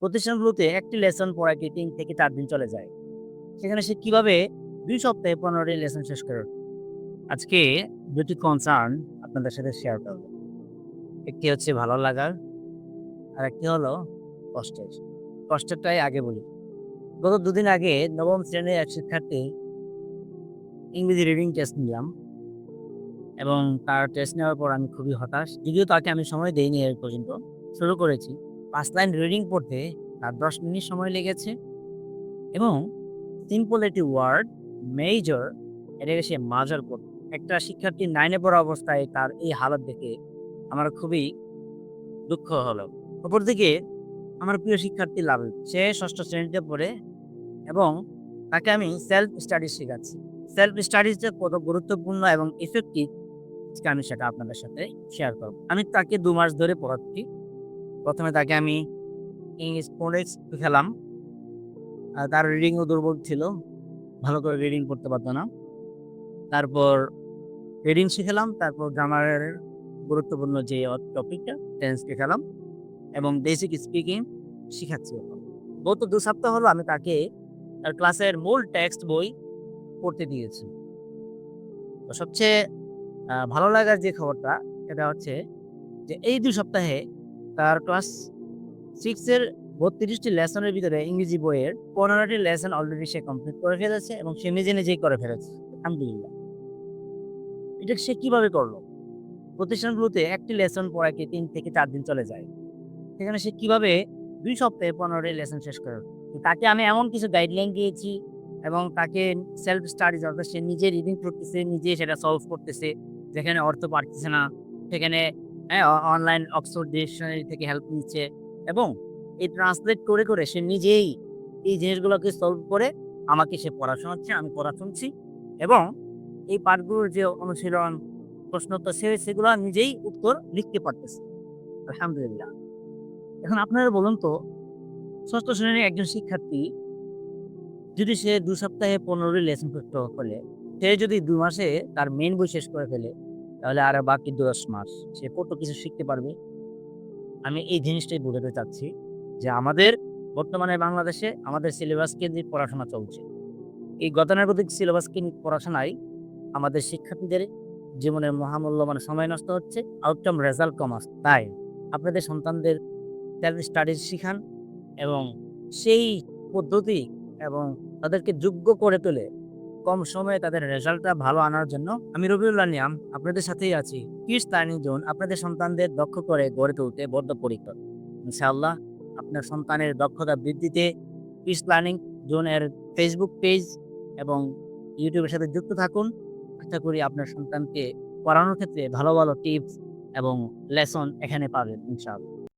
প্রতিষ্ঠানগুলোতে একটি লেসন পড়াইতে ৩ থেকে ৪ দিন চলে যায়। সেখানে সে কিভাবে ২ সপ্তাহে ১৫টি লেসন শেষ করে? আজকে ২ টি কনসার্ন আপনাদের সাথে শেয়ার করব। একটি হচ্ছে ভালো লাগার, আরেকটি হলো কষ্টের। কষ্টেরটাই আগে বলি। গত ২ দিন আগে ৯ম শ্রেণীর এক শিক্ষার্থী ইংরেজি রিডিং টেস্ট নিলাম এবং তার টেস্ট নেওয়ার পর আমি খুবই হতাশ। যদিও তাকে আমি সময় দেইনি এই পর্যন্ত। শুরু করেছি। ৫ লাইন রিডিং পড়তে তার ১০ মিনিট সময় লেগেছে এবং সিম্পল একটি ওয়ার্ড মেজর এটাকে সে মাজার করত। একটা শিক্ষার্থী 9 এ পড়া অবস্থায় তার এই হালাত দেখে আমার খুবই দুঃখ হলো। অপরদিকে আমার প্রিয় শিক্ষার্থী লাভে সে ৬ষ্ঠ শ্রেণীতে পড়ে এবং তাকে আমি সেলফ স্টাডিজ শেখাচ্ছি। সেলফ স্টাডিজ যে কত গুরুত্বপূর্ণ এবং ইফেক্টিভ আজকে আমি সেটা আপনাদের সাথে শেয়ার করব। আমি তাকে ২ মাস ধরে পড়াচ্ছি। ১ম এ তাকে আমি ইংলিশ ফোনেটিক্স শিখালাম। তার রিডিংও দুর্বল ছিল। ভালো করে রিডিং পড়তে পারত না। তারপর রিডিং শিখালাম, তারপর গ্রামারের গুরুত্বপূর্ণ যে টপিকটা টেন্স শিখালাম এবং বেসিক স্পিকিং শিখাচ্ছি এখন। গত ২ সপ্তাহ হলো আমি তাকে তার ক্লাসের মূল টেক্সট বই পড়তে দিয়েছি। তো সবচেয়ে ভালো লাগার যে খবরটা সেটা হচ্ছে যে এই ২ সপ্তাহে তার ক্লাস 6 এর ৩২ টি লেসনের ভিতরে ইংরেজি বইয়ের ১৫ টি লেসন অলরেডি সে কমপ্লিট করে ফেলেছে এবং সে নিজে, নিজেই করে ফেলেছে। আলহামদুলিল্লাহ। এটা সে কিভাবে করল? প্রতিষ্ঠানগুলোতে একটি লেসন পড়াইতে ৩ থেকে ৪ দিন চলে যায়। সেখানে সে কিভাবে ২ সপ্তাহে ১৫ টি লেসন শেষ করে? তো তাকে আমি এমন কিছু গাইডলাইন দিয়েছি এবং তাকে সেলফ স্টাডিজ অর্থাৎ সে নিজে রিডিং করতেছে, নিজে সেটা সলভ করতেছে। যেখানে অর্থ পারতেছে না, সেখানে হ্যাঁ, অনলাইন অক্সফোর্ড ডিকশনারি থেকে হেল্প নিচ্ছে এবং এই ট্রান্সলেট করে, করে সে নিজেই এই জিনিসগুলোকে সলভ করে আমাকে সে পড়া শোনাচ্ছে, আমি পড়া শুনছি এবং এই পাঠগুলোর যে অনুশীলন, প্রশ্নোত্তর সেগুলা নিজেই উত্তর লিখতে পারতেছে। আলহামদুলিল্লাহ। এখন আপনারা বলুন তো ৬ষ্ঠ শ্রেণীর একজন শিক্ষার্থী যদি সে ২ সপ্তাহে ১৫ টি লেসন করতে হলে, সে যদি ২ মাসে তার মেইন বই শেষ করে ফেলে, তাহলে আর বাকি ১০ মাস সে কত কিছু শিখতে পারবে? আমি এই জিনিসটাই বোঝাতে চাচ্ছি যে আমাদের বর্তমানে বাংলাদেশে আমাদের সিলেবাস কেন্দ্রিক পড়াশোনা চলছে। এই গতানুগতিক সিলেবাস কেন্দ্রিক পড়াশোনায় আমাদের শিক্ষার্থীদের জীবনের মহামূল্যবান সময় নষ্ট হচ্ছে, আউটকাম রেজাল্ট কম আসছে। তাই আপনাদের সন্তানদের সেলফ স্টাডিজ শিখান এবং সেই পদ্ধতি এবং তাদেরকে যোগ্য করে তোলে কম সময়ে তাদের রেজাল্টটা ভালো আনার জন্য আমি রবিউল্লাহ নিয়াম আপনাদের সাথেই আছি। কিডস লার্নিং জোন আপনাদের সন্তানদের দক্ষ করে গড়ে তুলতে বদ্ধপরিকর। ইনশাআল্লাহ আপনার সন্তানের দক্ষতা বৃদ্ধিতে কিডস লার্নিং জোন এর ফেসবুক পেজ এবং ইউটিউবের সাথে যুক্ত থাকুন। আশা করি আপনার সন্তানকে পড়ানোর ক্ষেত্রে ভালো, ভালো টিপস এবং লেসন এখানে পাবেন ইনশাআল্লাহ।